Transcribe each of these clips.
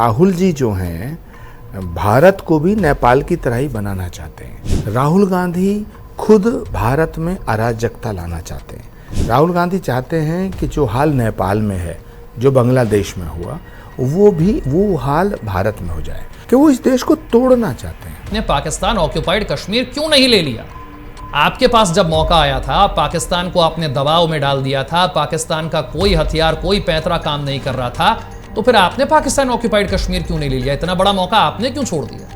राहुल जी जो हैं भारत को भी नेपाल की तरह ही बनाना चाहते हैं। राहुल गांधी खुद भारत में अराजकता लाना चाहते हैं। राहुल गांधी चाहते हैं कि जो हाल नेपाल में है, जो बांग्लादेश में हुआ, वो हाल भारत में हो जाए, कि वो इस देश को तोड़ना चाहते हैं। ने पाकिस्तान ऑक्युपाइड कश्मीर क्यों नहीं ले लिया? आपके पास जब मौका आया था, पाकिस्तान को आपने दबाव में डाल दिया था, पाकिस्तान का कोई हथियार, कोई पैतरा काम नहीं कर रहा था, तो फिर आपने पाकिस्तान ऑक्युपाइड कश्मीर क्यों नहीं ले लिया? इतना बड़ा मौका आपने क्यों छोड़ दिया?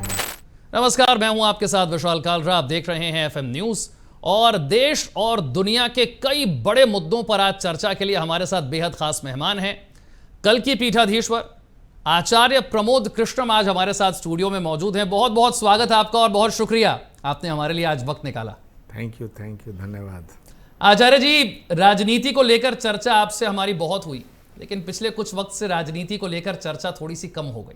नमस्कार, मैं हूं आपके साथ विशाल कालरा। आप देख रहे हैं एफएम न्यूज और देश और दुनिया के कई बड़े मुद्दों पर आज चर्चा के लिए हमारे साथ बेहद खास मेहमान हैं। कल की पीठाधीश्वर आचार्य प्रमोद कृष्णम आज हमारे साथ स्टूडियो में मौजूद हैं। बहुत बहुत स्वागत है आपका और बहुत शुक्रिया, आपने हमारे लिए आज वक्त निकाला। थैंक यू, धन्यवाद। आचार्य जी, राजनीति को लेकर चर्चा आपसे हमारी बहुत हुई, लेकिन पिछले कुछ वक्त से राजनीति को लेकर चर्चा थोड़ी सी कम हो गई।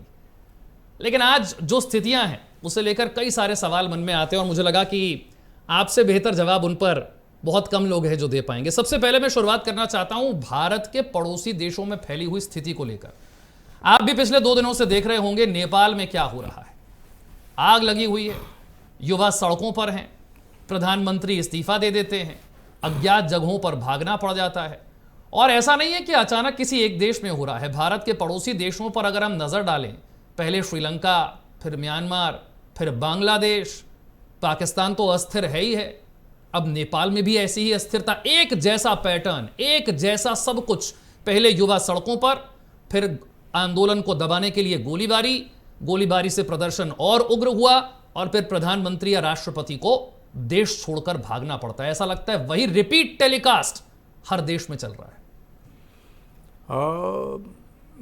लेकिन आज जो स्थितियां हैं उसे लेकर कई सारे सवाल मन में आते हैं और मुझे लगा कि आपसे बेहतर जवाब उन पर बहुत कम लोग हैं जो दे पाएंगे। सबसे पहले मैं शुरुआत करना चाहता हूं भारत के पड़ोसी देशों में फैली हुई स्थिति को लेकर। आप भी पिछले 2 दिनों से देख रहे होंगे नेपाल में क्या हो रहा है। आग लगी हुई है, युवा सड़कों पर हैं, प्रधानमंत्री इस्तीफा दे देते हैं, अज्ञात जगहों पर भागना पड़ जाता है। और ऐसा नहीं है कि अचानक किसी एक देश में हो रहा है। भारत के पड़ोसी देशों पर अगर हम नजर डालें, पहले श्रीलंका, फिर म्यांमार, फिर बांग्लादेश, पाकिस्तान तो अस्थिर है ही है, अब नेपाल में भी ऐसी ही अस्थिरता, एक जैसा पैटर्न, एक जैसा सब कुछ। पहले युवा सड़कों पर, फिर आंदोलन को दबाने के लिए गोलीबारी से प्रदर्शन और उग्र हुआ, और फिर प्रधानमंत्री या राष्ट्रपति को देश छोड़कर भागना पड़ता है। ऐसा लगता है वही रिपीट टेलीकास्ट हर देश में चल रहा है।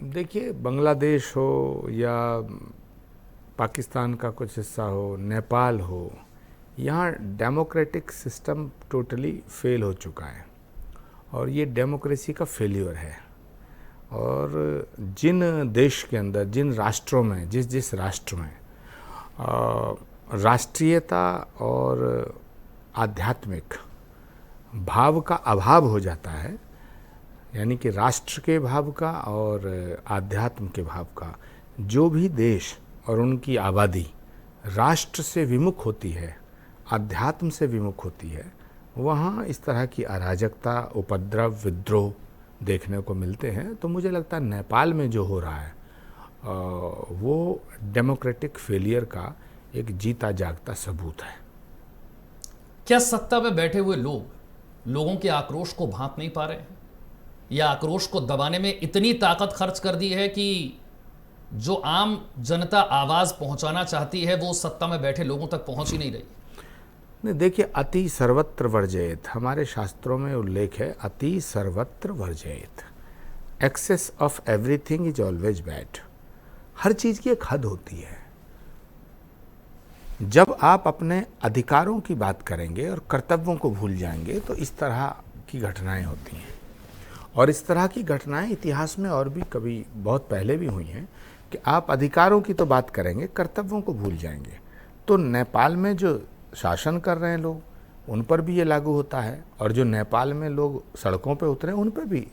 देखिए, बांग्लादेश हो या पाकिस्तान का कुछ हिस्सा हो, नेपाल हो, यहाँ डेमोक्रेटिक सिस्टम टोटली फेल हो चुका है और ये डेमोक्रेसी का फेल्योर है। और जिन देश के अंदर, जिन राष्ट्रों में, जिस राष्ट्र में राष्ट्रीयता और आध्यात्मिक भाव का अभाव हो जाता है, यानी कि राष्ट्र के भाव का और आध्यात्म के भाव का, जो भी देश और उनकी आबादी राष्ट्र से विमुख होती है, आध्यात्म से विमुख होती है, वहाँ इस तरह की अराजकता, उपद्रव, विद्रोह देखने को मिलते हैं। तो मुझे लगता है नेपाल में जो हो रहा है वो डेमोक्रेटिक फेलियर का एक जीता जागता सबूत है। क्या सत्ता में बैठे हुए लोगों के आक्रोश को भांप नहीं पा रहे हैं, या आक्रोश को दबाने में इतनी ताकत खर्च कर दी है कि जो आम जनता आवाज पहुंचाना चाहती है वो सत्ता में बैठे लोगों तक पहुंच ही नहीं रही? नहीं, देखिए, अति सर्वत्र वर्जयेत, हमारे शास्त्रों में उल्लेख है, अति सर्वत्र वर्जयेत। Excess of everything is always bad. हर चीज की एक हद होती है। जब आप अपने अधिकारों की बात करेंगे और कर्तव्यों को भूल जाएंगे तो इस तरह की घटनाएं होती हैं। और इस तरह की घटनाएं इतिहास में और भी कभी बहुत पहले भी हुई हैं कि आप अधिकारों की तो बात करेंगे, कर्तव्यों को भूल जाएंगे। तो नेपाल में जो शासन कर रहे हैं लोग, उन पर भी ये लागू होता है, और जो नेपाल में लोग सड़कों पे उतरे उन पर भी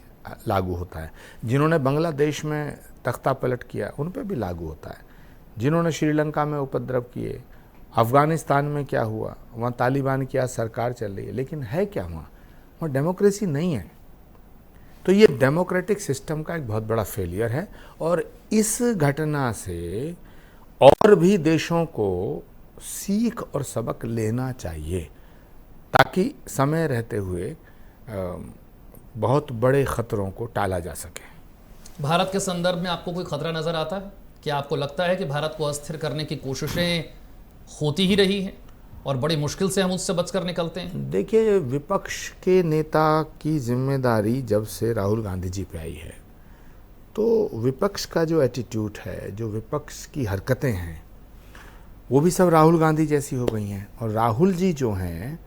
लागू होता है। जिन्होंने बांग्लादेश में तख्ता पलट किया उन पर भी लागू होता है। जिन्होंने श्रीलंका में उपद्रव किए, अफ़गानिस्तान में क्या हुआ, वहाँ तालिबान की आज सरकार चल रही है, लेकिन है क्या वहाँ डेमोक्रेसी नहीं है। तो ये डेमोक्रेटिक सिस्टम का एक बहुत बड़ा फेलियर है और इस घटना से और भी देशों को सीख और सबक लेना चाहिए, ताकि समय रहते हुए बहुत बड़े खतरों को टाला जा सके। भारत के संदर्भ में आपको कोई खतरा नजर आता है? क्या आपको लगता है कि भारत को अस्थिर करने की कोशिशें होती ही रही हैं और बड़ी मुश्किल से हम उससे बचकर निकलते हैं? देखिए, विपक्ष के नेता की जिम्मेदारी जब से राहुल गांधी जी पे आई है, तो विपक्ष का जो एटीट्यूड है, जो विपक्ष की हरकतें हैं, वो भी सब राहुल गांधी जैसी हो गई हैं। और राहुल जी जो हैं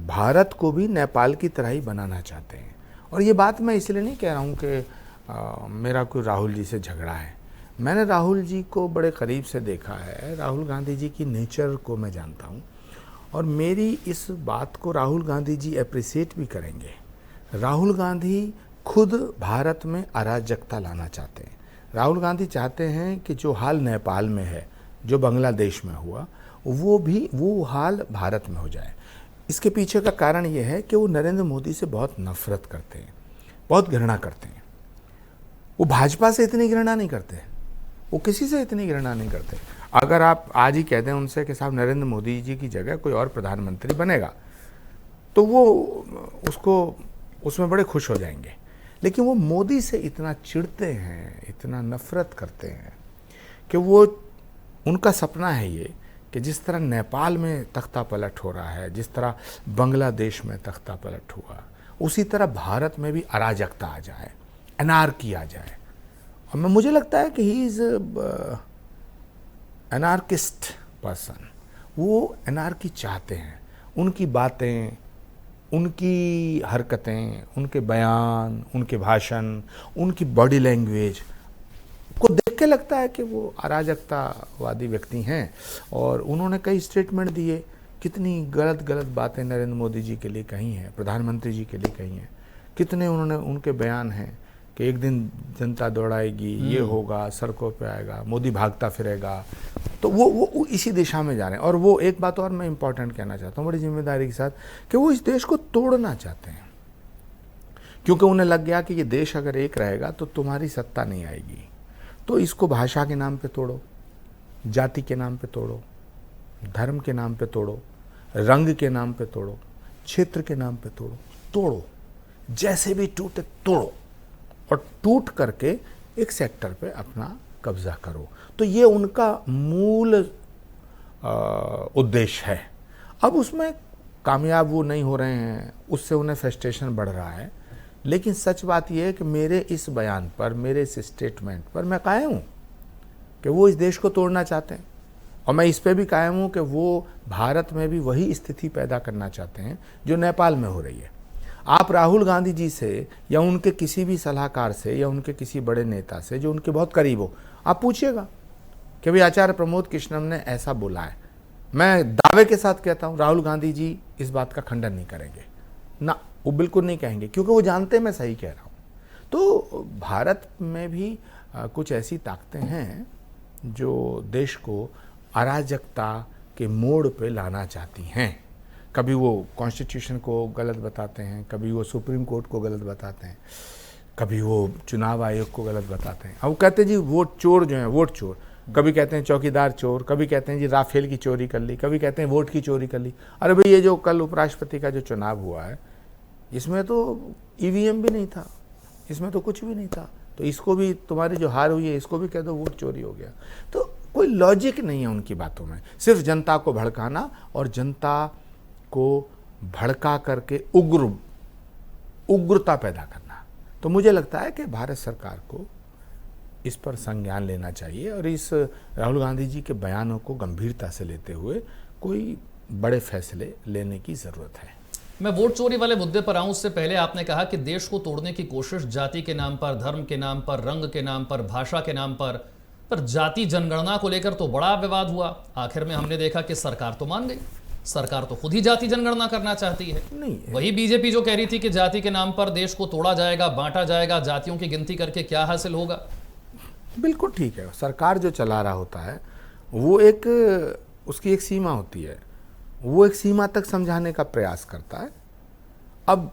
भारत को भी नेपाल की तरह ही बनाना चाहते हैं। और ये बात मैं इसलिए नहीं कह रहा हूँ कि मेरा कोई राहुल जी से झगड़ा है। मैंने राहुल जी को बड़े करीब से देखा है, राहुल गांधी जी की नेचर को मैं जानता हूँ, और मेरी इस बात को राहुल गांधी जी अप्रिशिएट भी करेंगे। राहुल गांधी खुद भारत में अराजकता लाना चाहते हैं। राहुल गांधी चाहते हैं कि जो हाल नेपाल में है, जो बांग्लादेश में हुआ, वो हाल भारत में हो जाए। इसके पीछे का कारण ये है कि वो नरेंद्र मोदी से बहुत नफरत करते हैं, बहुत घृणा करते हैं। वो भाजपा से इतनी घृणा नहीं करते, वो किसी से इतनी घृणा नहीं करते। अगर आप आज ही कह दें उनसे कि साहब नरेंद्र मोदी जी की जगह कोई और प्रधानमंत्री बनेगा, तो वो उसमें बड़े खुश हो जाएंगे। लेकिन वो मोदी से इतना चिढ़ते हैं, इतना नफरत करते हैं कि उनका सपना है ये कि जिस तरह नेपाल में तख्ता पलट हो रहा है, जिस तरह बांग्लादेश में तख्ता पलट हुआ, उसी तरह भारत में भी अराजकता आ जाए, एनार्की आ जाए। और मुझे लगता है कि ही इज़ एनार्किस्ट पर्सन। वो एनार्की चाहते हैं। उनकी बातें, उनकी हरकतें, उनके बयान, उनके भाषण, उनकी बॉडी लैंग्वेज को देख के लगता है कि वो अराजकतावादी व्यक्ति हैं। और उन्होंने कई स्टेटमेंट दिए, कितनी गलत गलत बातें नरेंद्र मोदी जी के लिए कही हैं, प्रधानमंत्री जी के लिए कही हैं। कितने उनके बयान हैं कि एक दिन जनता दौड़ाएगी, ये होगा, सड़कों पे आएगा, मोदी भागता फिरेगा। तो वो इसी दिशा में जा रहे हैं। और वो एक बात और मैं इम्पॉर्टेंट कहना चाहता हूँ बड़ी जिम्मेदारी के साथ, कि वो इस देश को तोड़ना चाहते हैं। क्योंकि उन्हें लग गया कि ये देश अगर एक रहेगा तो तुम्हारी सत्ता नहीं आएगी। तो इसको भाषा के नाम पे तोड़ो, जाति के नाम पे तोड़ो, धर्म के नाम पे तोड़ो, रंग के नाम पे तोड़ो, क्षेत्र के नाम पे तोड़ो, जैसे भी टूटे तोड़ो, और टूट करके एक सेक्टर पे अपना कब्जा करो। तो ये उनका मूल उद्देश्य है। अब उसमें कामयाब वो नहीं हो रहे हैं, उससे उन्हें फ्रस्ट्रेशन बढ़ रहा है। लेकिन सच बात यह है कि मेरे इस बयान पर, मेरे इस स्टेटमेंट पर मैं कायम हूँ कि वो इस देश को तोड़ना चाहते हैं। और मैं इस पे भी कायम हूँ कि वो भारत में भी वही स्थिति पैदा करना चाहते हैं जो नेपाल में हो रही है। आप राहुल गांधी जी से या उनके किसी भी सलाहकार से या उनके किसी बड़े नेता से जो उनके बहुत करीब हो, आप पूछिएगा कि भाई आचार्य प्रमोद कृष्णम ने ऐसा बोला है। मैं दावे के साथ कहता हूँ राहुल गांधी जी इस बात का खंडन नहीं करेंगे ना, वो बिल्कुल नहीं कहेंगे, क्योंकि वो जानते हैं मैं सही कह रहा हूँ। तो भारत में भी कुछ ऐसी ताकतें हैं जो देश को अराजकता के मोड़ पे लाना चाहती हैं। कभी वो कॉन्स्टिट्यूशन को गलत बताते हैं, कभी वो सुप्रीम कोर्ट को गलत बताते हैं, कभी वो चुनाव आयोग को गलत बताते हैं। अब वो कहते हैं जी वोट चोर जो हैं, वोट चोर, कभी कहते हैं चौकीदार चोर, कभी कहते हैं जी राफेल की चोरी कर ली, कभी कहते हैं वोट की चोरी कर ली। अरे भाई ये जो कल उपराष्ट्रपति का जो चुनाव हुआ है, इसमें तो ईवीएम भी नहीं था, इसमें तो कुछ भी नहीं था। तो इसको भी, तुम्हारी जो हार हुई है इसको भी कह दो वोट चोरी हो गया। तो कोई लॉजिक नहीं है उनकी बातों में, सिर्फ जनता को भड़काना और जनता को भड़का करके उग्रता पैदा करना। तो मुझे लगता है कि भारत सरकार को इस पर संज्ञान लेना चाहिए और इस राहुल गांधी जी के बयानों को गंभीरता से लेते हुए कोई बड़े फैसले लेने की ज़रूरत है। मैं वोट चोरी वाले मुद्दे पर आऊं, उससे पहले आपने कहा कि देश को तोड़ने की कोशिश जाति के नाम पर, धर्म के नाम पर, रंग के नाम पर, भाषा के नाम पर जाति जनगणना को लेकर तो बड़ा विवाद हुआ। आखिर में हमने देखा कि सरकार तो मान गई, सरकार तो खुद ही जाति जनगणना करना चाहती है। नहीं, वही बीजेपी जो कह रही थी कि जाति के नाम पर देश को तोड़ा जाएगा, बांटा जाएगा, जातियों की गिनती करके क्या हासिल होगा। बिल्कुल ठीक है, सरकार जो चला रहा होता है वो उसकी एक सीमा होती है, वो एक सीमा तक समझाने का प्रयास करता है। अब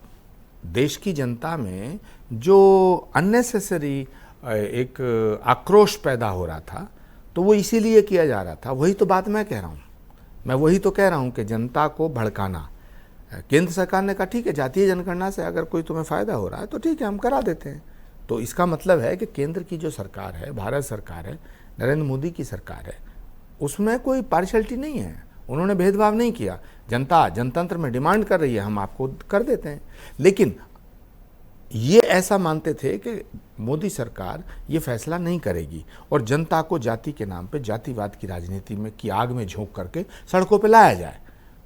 देश की जनता में जो अननेसेसरी एक आक्रोश पैदा हो रहा था, तो वो इसीलिए किया जा रहा था। वही तो बात मैं कह रहा हूँ, मैं वही तो कह रहा हूँ कि जनता को भड़काना। केंद्र सरकार ने कहा ठीक है, जातीय जनगणना से अगर कोई तुम्हें फ़ायदा हो रहा है तो ठीक है, हम करा देते हैं। तो इसका मतलब है कि केंद्र की जो सरकार है, भारत सरकार है, नरेंद्र मोदी की सरकार है, उसमें कोई पार्शलिटी नहीं है, उन्होंने भेदभाव नहीं किया। जनता जनतंत्र में डिमांड कर रही है, हम आपको कर देते हैं। लेकिन ये ऐसा मानते थे कि मोदी सरकार ये फैसला नहीं करेगी और जनता को जाति के नाम पे, जातिवाद की राजनीति में की आग में झोंक करके सड़कों पे लाया जाए।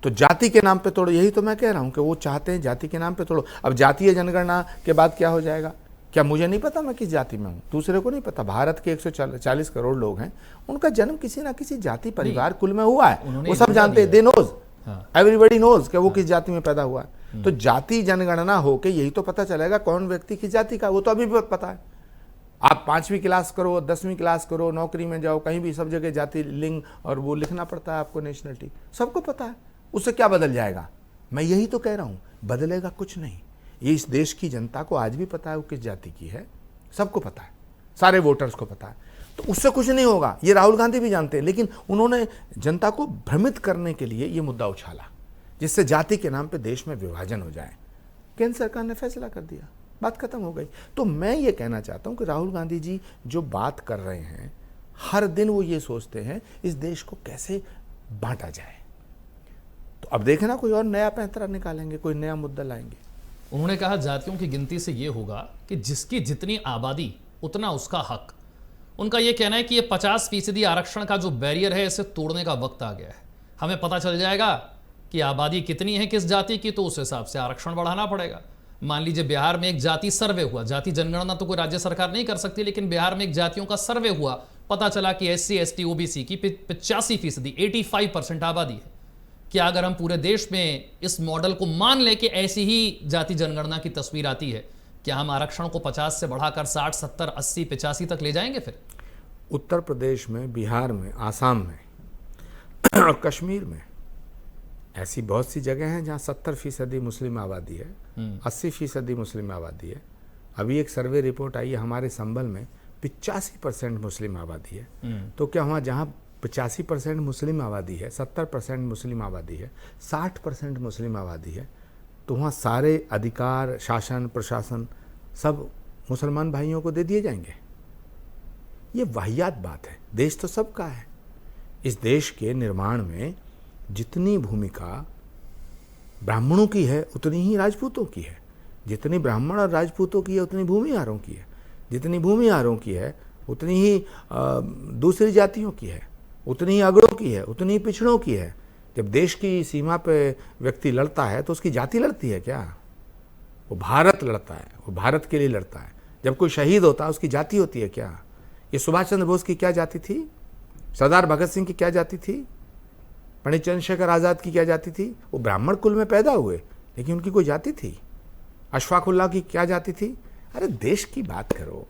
तो जाति के नाम पे तोड़ो, यही तो मैं कह रहा हूँ कि वो चाहते हैं जाति के नाम पे तोड़ो। अब जातीय जनगणना के बाद क्या हो जाएगा, क्या मुझे नहीं पता मैं किस जाति में हूँ, दूसरे को नहीं पता। भारत के 140 करोड़ लोग हैं, उनका जन्म किसी ना किसी जाति परिवार कुल में हुआ है, वो सब जानते हैं, दे नोज, एवरीबॉडी नोज कि वो किस जाति में पैदा हुआ है। तो जाति जनगणना हो के यही तो पता चलेगा कौन व्यक्ति किस जाति का, वो तो अभी भी पता है। आप 5वीं क्लास करो, 10वीं क्लास करो, नौकरी में जाओ, कहीं भी सब जगह जाति, लिंग और वो लिखना पड़ता है आपको, नेशनलिटी, सबको पता है। उससे क्या बदल जाएगा? मैं यही तो कह रहा हूँ, बदलेगा कुछ नहीं। ये इस देश की जनता को आज भी पता है वो किस जाति की है, सबको पता है, सारे वोटर्स को पता है, तो उससे कुछ नहीं होगा। ये राहुल गांधी भी जानते हैं, लेकिन उन्होंने जनता को भ्रमित करने के लिए ये मुद्दा उछाला, जिससे जाति के नाम पे देश में विभाजन हो जाए। केंद्र सरकार ने फैसला कर दिया, बात खत्म हो गई। तो मैं ये कहना चाहता हूँ कि राहुल गांधी जी जो बात कर रहे हैं, हर दिन वो ये सोचते हैं इस देश को कैसे बांटा जाए। तो अब देखे ना, कोई और नया पैंतरा निकालेंगे, कोई नया मुद्दा लाएंगे। उन्होंने कहा जातियों की गिनती से ये होगा कि जिसकी जितनी आबादी उतना उसका हक। उनका ये कहना है कि ये 50% आरक्षण का जो बैरियर है, इसे तोड़ने का वक्त आ गया है। हमें पता चल जाएगा कि आबादी कितनी है किस जाति की, तो उस हिसाब से आरक्षण बढ़ाना पड़ेगा। मान लीजिए बिहार में एक जाति सर्वे हुआ, जाति जनगणना तो कोई राज्य सरकार नहीं कर सकती, लेकिन बिहार में एक जातियों का सर्वे हुआ, पता चला कि SC ST OBC की 85%, 85% आबादी है। क्या अगर हम पूरे देश में इस मॉडल को मान लें कि ऐसी ही जाति जनगणना की तस्वीर आती है, क्या हम आरक्षण को 50 से बढ़ाकर 60, 70, 80, 85 तक ले जाएंगे? फिर उत्तर प्रदेश में, बिहार में, आसाम में और कश्मीर में ऐसी बहुत सी जगह हैं जहां 70% मुस्लिम आबादी है, 80% मुस्लिम आबादी है। अभी एक सर्वे रिपोर्ट आई है हमारे संभल में, 85% मुस्लिम आबादी है। तो क्या वहाँ जहाँ 85% मुस्लिम आबादी है, 70% मुस्लिम आबादी है, 60% मुस्लिम आबादी है, तो वहाँ सारे अधिकार, शासन, प्रशासन सब मुसलमान भाइयों को दे दिए जाएंगे? ये वाहियात बात है। देश तो सबका है। इस देश के निर्माण में जितनी भूमिका ब्राह्मणों की है उतनी ही राजपूतों की है, जितनी ब्राह्मण और राजपूतों की है उतनी भूमिहारों की है, जितनी भूमिहारों की है उतनी ही दूसरी जातियों की है, उतनी ही अगड़ों की है, उतनी ही पिछड़ों की है। जब देश की सीमा पे व्यक्ति लड़ता है तो उसकी जाति लड़ती है क्या? वो भारत लड़ता है, वो भारत के लिए लड़ता है। जब कोई शहीद होता है उसकी जाति होती है क्या? ये सुभाष चंद्र बोस की क्या जाति थी? सरदार भगत सिंह की क्या जाति थी? पंडित चंद्रशेखर आज़ाद की क्या जाति थी? वो ब्राह्मण कुल में पैदा हुए, लेकिन उनकी कोई जाति थी? अशफाकुल्लाह की क्या जाति थी? अरे देश की बात करो।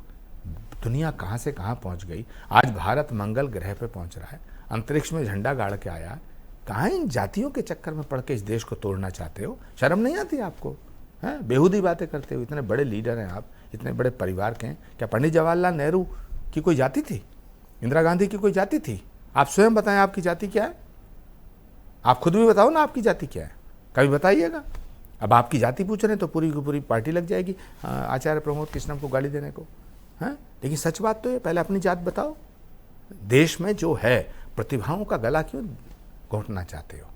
दुनिया कहाँ से कहाँ पहुँच गई। आज भारत मंगल ग्रह पे पहुँच रहा है, अंतरिक्ष में झंडा गाड़ के आया। कहाँ इन जातियों के चक्कर में पड़ के इस देश को तोड़ना चाहते हो? शर्म नहीं आती आपको? हैं, बेहूदी बातें करते हो। इतने बड़े लीडर हैं आप, इतने बड़े परिवार के हैं। क्या पंडित जवाहरलाल नेहरू की कोई जाति थी? इंदिरा गांधी की कोई जाति थी? आप स्वयं बताएं आपकी जाति क्या है। आप खुद भी बताओ ना आपकी जाति क्या है, कभी बताइएगा। अब आपकी जाति पूछ रहे हैं तो पूरी की पूरी पार्टी लग जाएगी आचार्य प्रमोद कृष्णम को गाली देने को। हैं, लेकिन सच बात तो ये, पहले अपनी जात बताओ। देश में जो है प्रतिभाओं का गला क्यों घोंटना चाहते हो?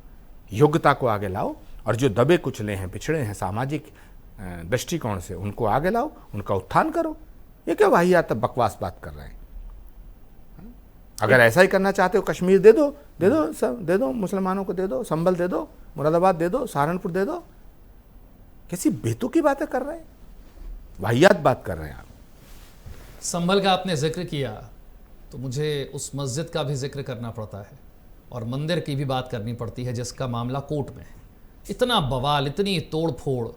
योग्यता को आगे लाओ, और जो दबे कुचले हैं, पिछड़े हैं सामाजिक दृष्टिकोण से, उनको आगे लाओ, उनका उत्थान करो। ये क्या वाहियात बकवास बात कर रहे हैं? अगर ऐसा ही करना चाहते हो, कश्मीर दे दो, दे दो, सब दे दो, मुसलमानों को दे दो, संभल दे दो, मुरादाबाद दे दो, सहारनपुर दे दो। कैसी बेतुकी बातें कर रहे हैं, वाहियात बात कर रहे हैं आप। संभल का आपने जिक्र किया तो मुझे उस मस्जिद का भी जिक्र करना पड़ता है, और मंदिर की भी बात करनी पड़ती है जिसका मामला कोर्ट में है। इतना बवाल, इतनी तोड़ फोड़।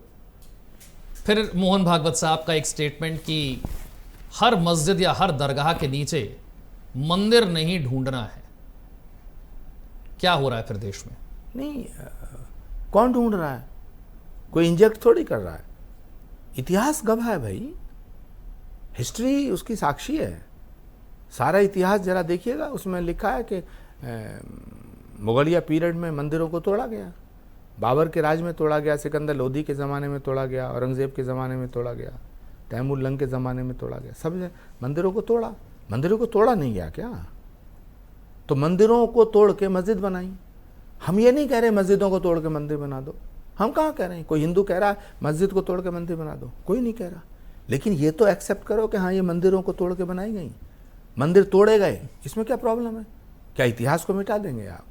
फिर मोहन भागवत साहब का एक स्टेटमेंट कि हर मस्जिद या हर दरगाह के नीचे मंदिर नहीं ढूंढना है। क्या हो रहा है फिर देश में? नहीं, कौन ढूंढ रहा है? कोई इंजेक्ट थोड़ी कर रहा है। इतिहास गवाह है भाई, हिस्ट्री उसकी साक्षी है। सारा इतिहास जरा देखिएगा, उसमें लिखा है कि मुगलिया पीरियड में मंदिरों को तोड़ा गया, बाबर के राज में तोड़ा गया, सिकंदर लोदी के ज़माने में तोड़ा गया, औरंगज़ेब के ज़माने में तोड़ा गया, तैमूर लंग के ज़माने में तोड़ा गया। सब मंदिरों को तोड़ा। मंदिरों को तोड़ा नहीं गया क्या? तो मंदिरों को तोड़ के मस्जिद बनाई। हम ये नहीं कह रहे मस्जिदों को तोड़ के मंदिर बना दो। हम कहाँ कह रहे हैं? कोई हिंदू कह रहा है मस्जिद को तोड़ के मंदिर बना दो, कोई नहीं कह रहा। लेकिन ये तो एक्सेप्ट करो कि हाँ, ये मंदिरों को तोड़ के बनाई गई, मंदिर तोड़े गए, इसमें क्या प्रॉब्लम है? क्या इतिहास को मिटा देंगे आप?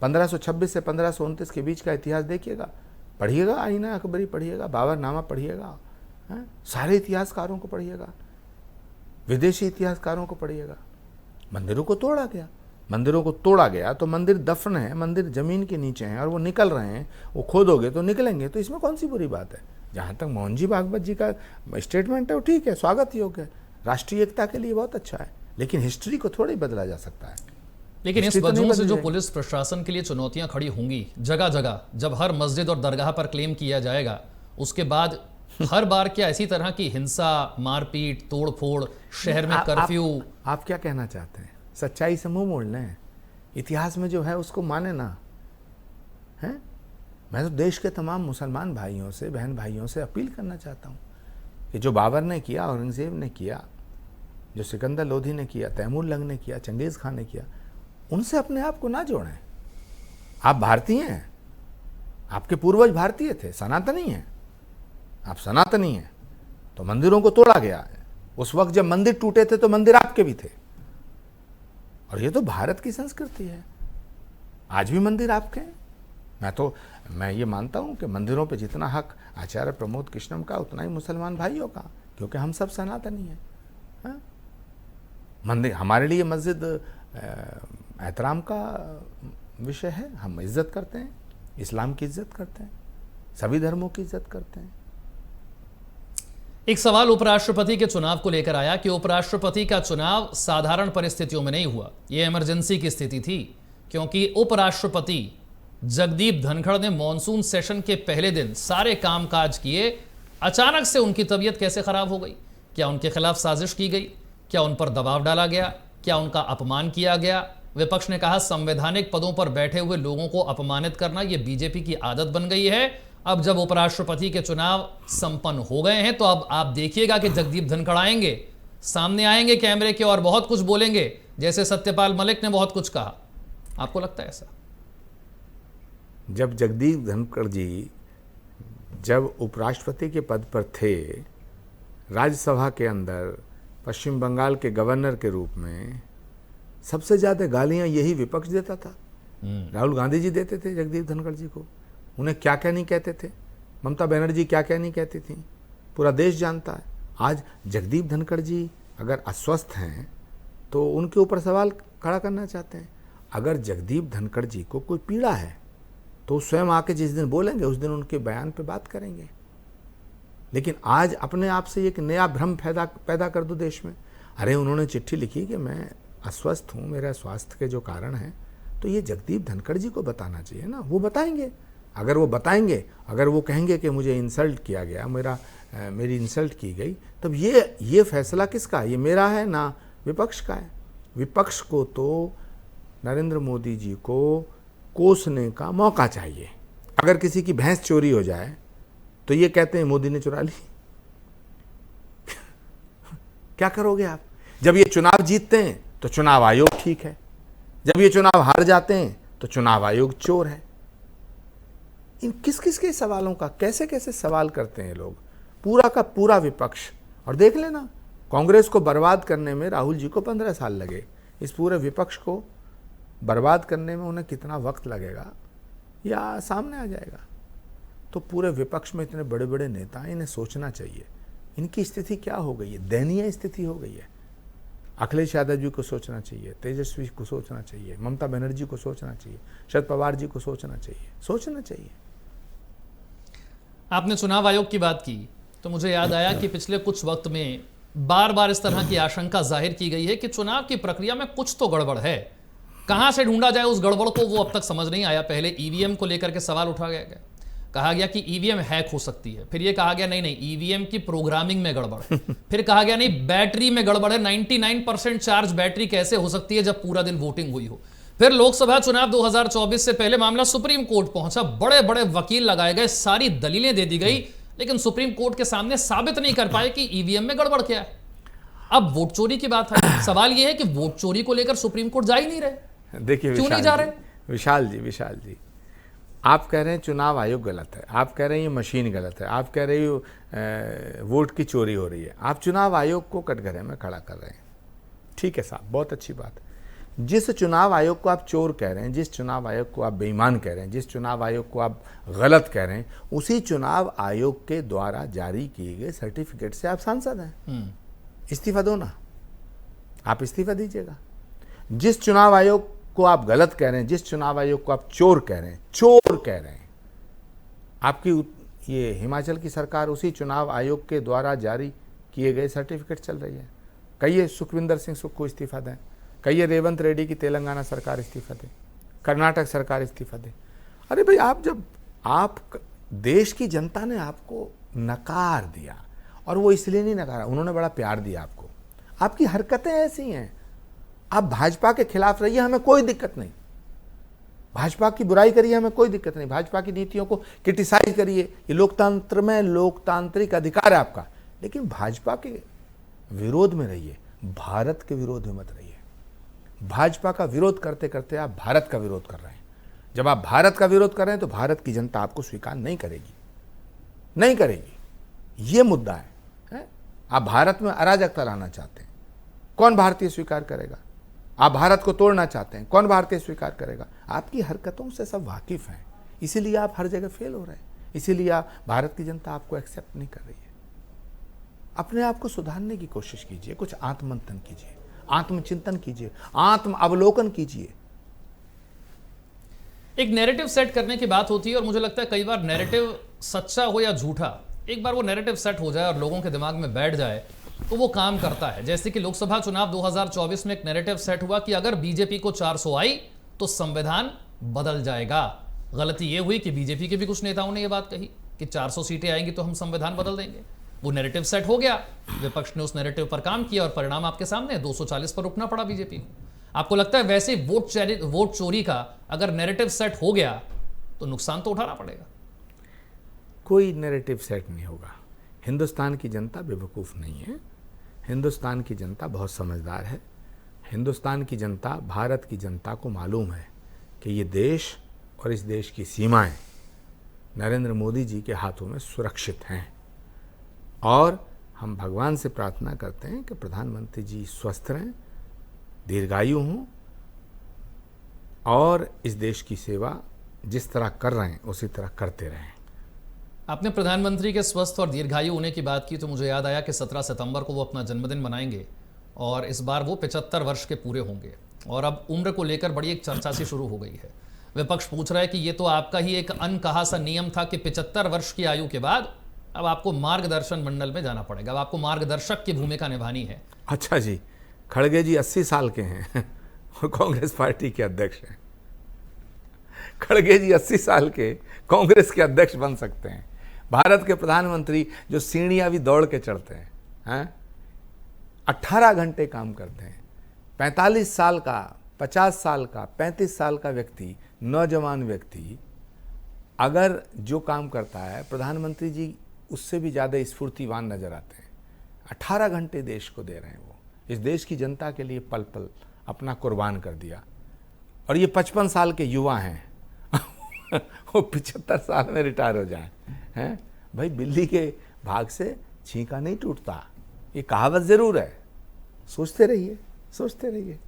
1526 से 1529 के बीच का इतिहास देखिएगा, पढ़िएगा, आईना अकबरी पढ़िएगा, बाबरनामा पढ़िएगा, सारे इतिहासकारों को पढ़िएगा, विदेशी इतिहासकारों को पढ़िएगा। मंदिरों को तोड़ा गया, मंदिरों को तोड़ा गया तो मंदिर दफन है, मंदिर जमीन के नीचे हैं और वो निकल रहे हैं, वो खोदोगे तो निकलेंगे, तो इसमें कौन सी बुरी बात है? जहाँ तक मोहन जी भागवत जी का स्टेटमेंट है वो ठीक है, स्वागत योग्य है। राष्ट्रीय एकता के लिए बहुत अच्छा है, लेकिन हिस्ट्री को थोड़ा ही बदला जा सकता है। लेकिन इस हिस्ट्री तो नहीं वजह से बदली जो जाएगी। पुलिस प्रशासन के लिए चुनौतियां खड़ी होंगी जगह जगह, जब हर मस्जिद और दरगाह पर क्लेम किया जाएगा, उसके बाद हर बार क्या इसी तरह की हिंसा, मारपीट, तोड़फोड़, शहर में कर्फ्यू? आप क्या कहना चाहते हैं? सच्चाई से मुंह मोड़ लें, इतिहास में जो है उसको माने ना, हैं? मैं तो देश के तमाम मुसलमान भाइयों से, बहन भाइयों से अपील करना चाहता हूँ कि जो बाबर ने किया, औरंगजेब ने किया, जो सिकंदर लोधी ने किया, तैमूर लंग ने किया, चंगेज़ खान ने किया, उनसे अपने आप को ना जोड़ें। आप भारतीय हैं, आपके पूर्वज भारतीय थे, सनातनी हैं, आप सनातनी हैं, तो मंदिरों को तोड़ा गया है। उस वक्त जब मंदिर टूटे थे तो मंदिर आपके भी थे, और ये तो भारत की संस्कृति है। आज भी मंदिर आपके हैं। मैं ये मानता हूँ कि मंदिरों पे जितना हक आचार्य प्रमोद कृष्णम का, उतना ही मुसलमान भाइयों का, क्योंकि हम सब सनातनी हैं। हाँ? मंदिर हमारे लिए, मस्जिद एहतराम का विषय है। हम इज्जत करते हैं, इस्लाम की इज्जत करते हैं, सभी धर्मों की इज्जत करते हैं। एक सवाल उपराष्ट्रपति के चुनाव को लेकर आया कि उपराष्ट्रपति का चुनाव साधारण परिस्थितियों में नहीं हुआ, यह इमरजेंसी की स्थिति थी, क्योंकि उपराष्ट्रपति जगदीप धनखड़ ने मॉनसून सेशन के पहले दिन सारे कामकाज किए। अचानक से उनकी तबीयत कैसे खराब हो गई? क्या उनके खिलाफ साजिश की गई? क्या उन पर दबाव डाला गया? क्या उनका अपमान किया गया? विपक्ष ने कहा संवैधानिक पदों पर बैठे हुए लोगों को अपमानित करना यह बीजेपी की आदत बन गई है। अब जब उपराष्ट्रपति के चुनाव संपन्न हो गए हैं तो अब आप देखिएगा कि जगदीप धनखड़ आएंगे, सामने आएंगे कैमरे के और बहुत कुछ बोलेंगे, जैसे सत्यपाल मलिक ने बहुत कुछ कहा। आपको लगता है ऐसा? जब जगदीप धनखड़ जी जब उपराष्ट्रपति के पद पर थे, राज्यसभा के अंदर पश्चिम बंगाल के गवर्नर के रूप में, सबसे ज़्यादा गालियां यही विपक्ष देता था। राहुल गांधी जी देते थे जगदीप धनखड़ जी को। उन्हें क्या क्या नहीं कहते थे, ममता बनर्जी क्या क्या नहीं कहती थी, पूरा देश जानता है। आज जगदीप धनखड़ जी अगर अस्वस्थ हैं तो उनके ऊपर सवाल खड़ा करना चाहते हैं। अगर जगदीप धनखड़ जी को कोई पीड़ा है तो स्वयं आके जिस दिन बोलेंगे उस दिन उनके बयान पे बात करेंगे। लेकिन आज अपने आप से एक नया भ्रम पैदा कर दो देश में। अरे उन्होंने चिट्ठी लिखी कि मैं अस्वस्थ हूँ, मेरा स्वास्थ्य के जो कारण हैं, तो ये जगदीप धनखड़ जी को बताना चाहिए ना, वो बताएंगे। अगर वो बताएंगे, अगर वो कहेंगे कि मुझे इंसल्ट किया गया, मेरी इंसल्ट की गई, तब ये फैसला किसका है? ये मेरा है ना विपक्ष का है। विपक्ष को तो नरेंद्र मोदी जी को कोसने का मौका चाहिए। अगर किसी की भैंस चोरी हो जाए तो ये कहते हैं मोदी ने चुरा ली। क्या करोगे आप? जब ये चुनाव जीतते हैं तो चुनाव आयोग ठीक है, जब ये चुनाव हार जाते हैं तो चुनाव आयोग चोर है। इन किस किस के सवालों का कैसे कैसे सवाल करते हैं लोग, पूरा का पूरा विपक्ष। और देख लेना, कांग्रेस को बर्बाद करने में राहुल जी को 15 साल लगे, इस पूरे विपक्ष को बर्बाद करने में उन्हें कितना वक्त लगेगा या सामने आ जाएगा। तो पूरे विपक्ष में इतने बड़े बड़े नेता हैं, इन्हें सोचना चाहिए इनकी स्थिति क्या हो गई है, दयनीय स्थिति हो गई है। अखिलेश यादव जी को सोचना चाहिए, तेजस्वी को सोचना चाहिए, ममता बनर्जी को सोचना चाहिए, शरद पवार जी को सोचना चाहिए। आपने चुनाव आयोग की बात की तो मुझे याद आया कि पिछले कुछ वक्त में बार बार इस तरह की आशंका जाहिर की गई है कि चुनाव की प्रक्रिया में कुछ तो गड़बड़ है। कहां से ढूंढा जाए उस गड़बड़ को, वो अब तक समझ नहीं आया। पहले ईवीएम को लेकर के सवाल उठा गया, कहा गया कि ईवीएम हैक हो सकती है, फिर ये कहा गया नहीं ईवीएम की प्रोग्रामिंग में गड़बड़ है, फिर कहा गया नहीं बैटरी में गड़बड़ है, 99% चार्ज बैटरी कैसे हो सकती है जब पूरा दिन वोटिंग हुई हो। फिर लोकसभा चुनाव 2024 से पहले मामला सुप्रीम कोर्ट पहुंचा, बड़े बड़े वकील लगाए गए, सारी दलीलें दे दी गई, लेकिन सुप्रीम कोर्ट के सामने साबित नहीं कर पाए कि ईवीएम में गड़बड़ क्या है। अब वोट चोरी की बात है, सवाल यह है कि वोट चोरी को लेकर सुप्रीम कोर्ट जा ही नहीं रहे। देखिए क्यों नहीं जा रहे? विशाल जी, आप कह रहे हैं चुनाव आयोग गलत है, आप कह रहे हैं ये मशीन गलत है, आप कह रहे हो वोट की चोरी हो रही है, आप चुनाव आयोग को कटघरे में खड़ा कर रहे हैं। ठीक है साहब, बहुत अच्छी बात है। जिस चुनाव आयोग को आप चोर कह रहे हैं, जिस चुनाव आयोग को आप बेईमान कह रहे हैं, जिस चुनाव आयोग को आप गलत कह रहे हैं, उसी चुनाव आयोग के द्वारा जारी किए गए सर्टिफिकेट से आप सांसद हैं। इस्तीफा दो ना, आप इस्तीफा दीजिएगा। जिस चुनाव आयोग को आप गलत कह रहे हैं, जिस चुनाव आयोग को आप चोर कह रहे हैं, आपकी ये हिमाचल की सरकार उसी चुनाव आयोग के द्वारा जारी किए गए सर्टिफिकेट चल रही है। कहिए सुखविंदर सिंह सुख को इस्तीफा दें, कहिए रेवंत रेड्डी की तेलंगाना सरकार इस्तीफा दे, कर्नाटक सरकार इस्तीफा दे। अरे भाई, आप जब आप देश की जनता ने आपको नकार दिया, और वो इसलिए नहीं नकारा, उन्होंने बड़ा प्यार दिया आपको। आपकी हरकतें ऐसी हैं, आप भाजपा के खिलाफ रहिए, हमें कोई दिक्कत नहीं। भाजपा की बुराई करिए, हमें कोई दिक्कत नहीं। भाजपा की नीतियों को क्रिटिसाइज करिए, ये लोकतंत्र में लोकतांत्रिक अधिकार है आपका। लेकिन भाजपा के विरोध में रहिए, भारत के विरोध में मत रहिए। भाजपा का विरोध करते करते आप भारत का विरोध कर रहे हैं। जब आप भारत का विरोध कर रहे हैं तो भारत की जनता आपको स्वीकार नहीं करेगी, नहीं करेगी। ये मुद्दा है? आप भारत में अराजकता लाना चाहते हैं, कौन भारतीय स्वीकार करेगा? आप भारत को तोड़ना चाहते हैं, कौन भारतीय स्वीकार करेगा? आपकी हरकतों से सब वाकिफ हैं, इसीलिए आप हर जगह फेल हो रहे हैं, इसीलिए आप भारत की जनता आपको एक्सेप्ट नहीं कर रही है। अपने आप को सुधारने की कोशिश कीजिए, कुछ आत्ममंथन कीजिए, आत्मचिंतन कीजिए, आत्म अवलोकन कीजिए। एक नैरेटिव सेट करने की बात होती है, और मुझे लगता है कई बार नैरेटिव सच्चा हो या झूठा, एक बार वो नैरेटिव सेट हो जाए और लोगों के दिमाग में बैठ जाए तो वो काम करता है। जैसे कि लोकसभा चुनाव 2024 में एक नैरेटिव सेट हुआ कि अगर बीजेपी को 400 आई तो संविधान बदल जाएगा। गलती ये हुई कि बीजेपी के भी कुछ नेताओं ने ये बात कही कि 400 सीटें आएंगी तो हम संविधान बदल देंगे। वो नैरेटिव सेट हो गया, विपक्ष ने उस नैरेटिव पर काम किया और परिणाम आपके सामने 240 पर रुकना पड़ा बीजेपी को। आपको लगता है वैसे वोट चोरी का अगर नैरेटिव सेट हो गया तो नुकसान तो उठाना पड़ेगा? कोई नैरेटिव सेट नहीं होगा। हिंदुस्तान की जनता बेवकूफ़ नहीं है, हिंदुस्तान की जनता बहुत समझदार है। हिंदुस्तान की जनता, भारत की जनता को मालूम है कि ये देश और इस देश की सीमाएं नरेंद्र मोदी जी के हाथों में सुरक्षित हैं। और हम भगवान से प्रार्थना करते हैं कि प्रधानमंत्री जी स्वस्थ रहें, दीर्घायु हों, और इस देश की सेवा जिस तरह कर रहे हैं उसी तरह करते रहें। आपने प्रधानमंत्री के स्वस्थ और दीर्घायु होने की बात की तो मुझे याद आया कि 17 सितंबर को वो अपना जन्मदिन मनाएंगे और इस बार वो 75 वर्ष के पूरे होंगे। और अब उम्र को लेकर बड़ी एक चर्चा सी शुरू हो गई है। विपक्ष पूछ रहा है कि ये तो आपका ही एक अनकहा सा नियम था कि 75 वर्ष की आयु के बाद अब आपको मार्गदर्शन मंडल में जाना पड़ेगा, अब आपको मार्गदर्शक की भूमिका निभानी है। अच्छा जी, खड़गे जी 80 साल के हैं और कांग्रेस पार्टी के अध्यक्ष हैं। खड़गे जी 80 साल के कांग्रेस के अध्यक्ष बन सकते हैं। भारत के प्रधानमंत्री जो सीढ़ियाँ भी दौड़ के चढ़ते हैं, 18 घंटे काम करते हैं। 45 साल का, 50 साल का, 35 साल का व्यक्ति, नौजवान व्यक्ति अगर जो काम करता है, प्रधानमंत्री जी उससे भी ज़्यादा स्फूर्तिवान नजर आते हैं। 18 घंटे देश को दे रहे हैं। वो इस देश की जनता के लिए पल पल अपना कुर्बान कर दिया। और ये 55 साल के युवा हैं वो 75 साल में रिटायर हो जाए हैं। भाई, बिल्ली के भाग से छींका नहीं टूटता, ये कहावत ज़रूर है। सोचते रहिए, सोचते रहिए।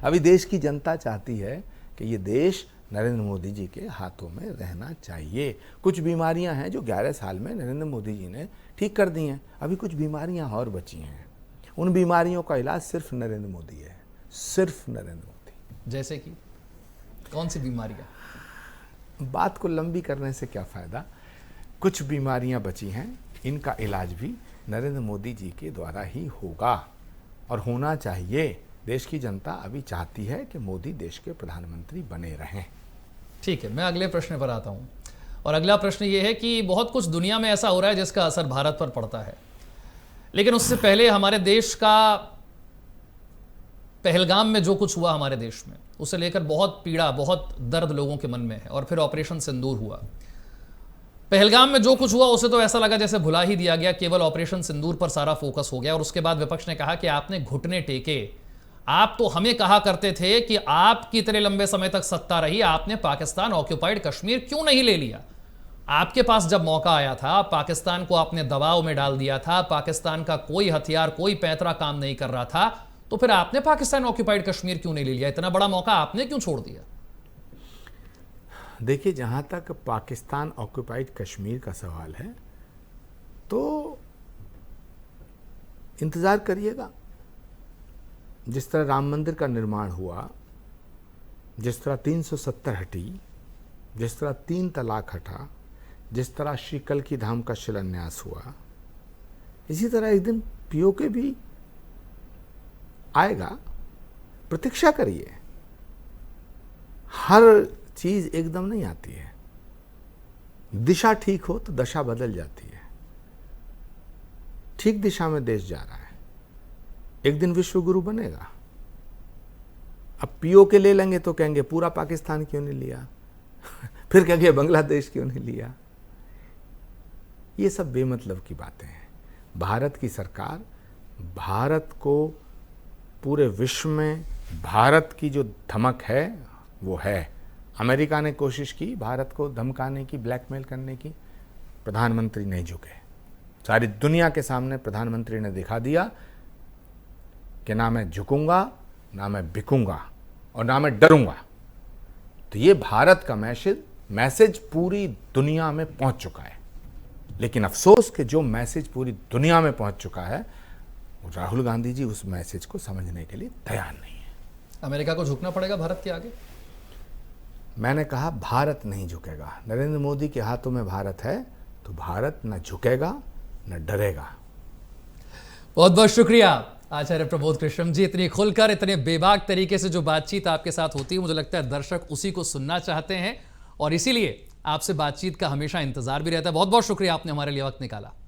अभी देश की जनता चाहती है कि ये देश नरेंद्र मोदी जी के हाथों में रहना चाहिए। कुछ बीमारियां हैं जो 11 साल में नरेंद्र मोदी जी ने ठीक कर दी हैं। अभी कुछ बीमारियां और बची हैं। उन बीमारियों का इलाज सिर्फ नरेंद्र मोदी है, सिर्फ नरेंद्र मोदी। जैसे कि कौन सी बीमारियां? बात को लंबी करने से क्या फ़ायदा। कुछ बीमारियां बची हैं, इनका इलाज भी नरेंद्र मोदी जी के द्वारा ही होगा और होना चाहिए। देश की जनता अभी चाहती है कि मोदी देश के प्रधानमंत्री बने रहें। ठीक है, मैं अगले प्रश्न पर आता हूं। और अगला प्रश्न ये है कि बहुत कुछ दुनिया में ऐसा हो रहा है जिसका असर भारत पर पड़ता है, लेकिन उससे पहले हमारे देश का पहलगाम में जो कुछ हुआ हमारे देश में, उसे लेकर बहुत पीड़ा, बहुत दर्द लोगों के मन में है। और फिर ऑपरेशन सिंदूर हुआ। पहलगाम में जो कुछ हुआ उसे तो ऐसा लगा जैसे भुला ही दिया गया, केवल ऑपरेशन सिंदूर पर सारा फोकस हो गया। और उसके बाद विपक्ष ने कहा कि आपने घुटने टेके। आप तो हमें कहा करते थे कि आपकी इतने लंबे समय तक सत्ता रही, आपने पाकिस्तान ऑक्युपाइड कश्मीर क्यों नहीं ले लिया? आपके पास जब मौका आया था, पाकिस्तान को आपने दबाव में डाल दिया था, पाकिस्तान का कोई हथियार, कोई पैंतरा काम नहीं कर रहा था, तो फिर आपने पाकिस्तान ऑक्युपाइड कश्मीर क्यों नहीं ले लिया? इतना बड़ा मौका आपने क्यों छोड़ दिया? देखिए, जहाँ तक पाकिस्तान ऑक्युपाइड कश्मीर का सवाल है तो इंतज़ार करिएगा। जिस तरह राम मंदिर का निर्माण हुआ, जिस तरह 370 हटी, जिस तरह 3 तलाक हटा, जिस तरह श्री कल्की धाम का शिलान्यास हुआ, इसी तरह एक दिन पीओके भी आएगा, प्रतीक्षा करिए। हर चीज एकदम नहीं आती है। दिशा ठीक हो तो दशा बदल जाती है। ठीक दिशा में देश जा रहा है, एक दिन विश्व गुरु बनेगा। अब पीओ के ले लेंगे तो कहेंगे पूरा पाकिस्तान क्यों नहीं लिया फिर कहेंगे बांग्लादेश क्यों नहीं लिया। ये सब बेमतलब की बातें हैं। भारत की सरकार भारत को पूरे विश्व में, भारत की जो धमक है वो है। अमेरिका ने कोशिश की भारत को धमकाने की, ब्लैकमेल करने की, प्रधानमंत्री नहीं झुके। सारी दुनिया के सामने प्रधानमंत्री ने दिखा दिया कि ना मैं झुकूंगा, ना मैं बिकूंगा और ना मैं डरूंगा। तो ये भारत का मैसेज पूरी दुनिया में पहुंच चुका है। लेकिन अफसोस कि जो मैसेज पूरी दुनिया में पहुंच चुका है, राहुल गांधी जी उस मैसेज को समझने के लिए तैयार नहीं है। अमेरिका को झुकना पड़ेगा भारत के आगे? मैंने कहा भारत नहीं झुकेगा। नरेंद्र मोदी के हाथों में भारत है तो भारत न झुकेगा न डरेगा। बहुत बहुत शुक्रिया आचार्य प्रबोध कृष्णम जी। इतनी खुलकर, इतने बेबाक तरीके से जो बातचीत आपके साथ होती है, मुझे लगता है दर्शक उसी को सुनना चाहते हैं और इसीलिए आपसे बातचीत का हमेशा इंतजार भी रहता है। बहुत बहुत शुक्रिया, आपने हमारे लिए वक्त निकाला।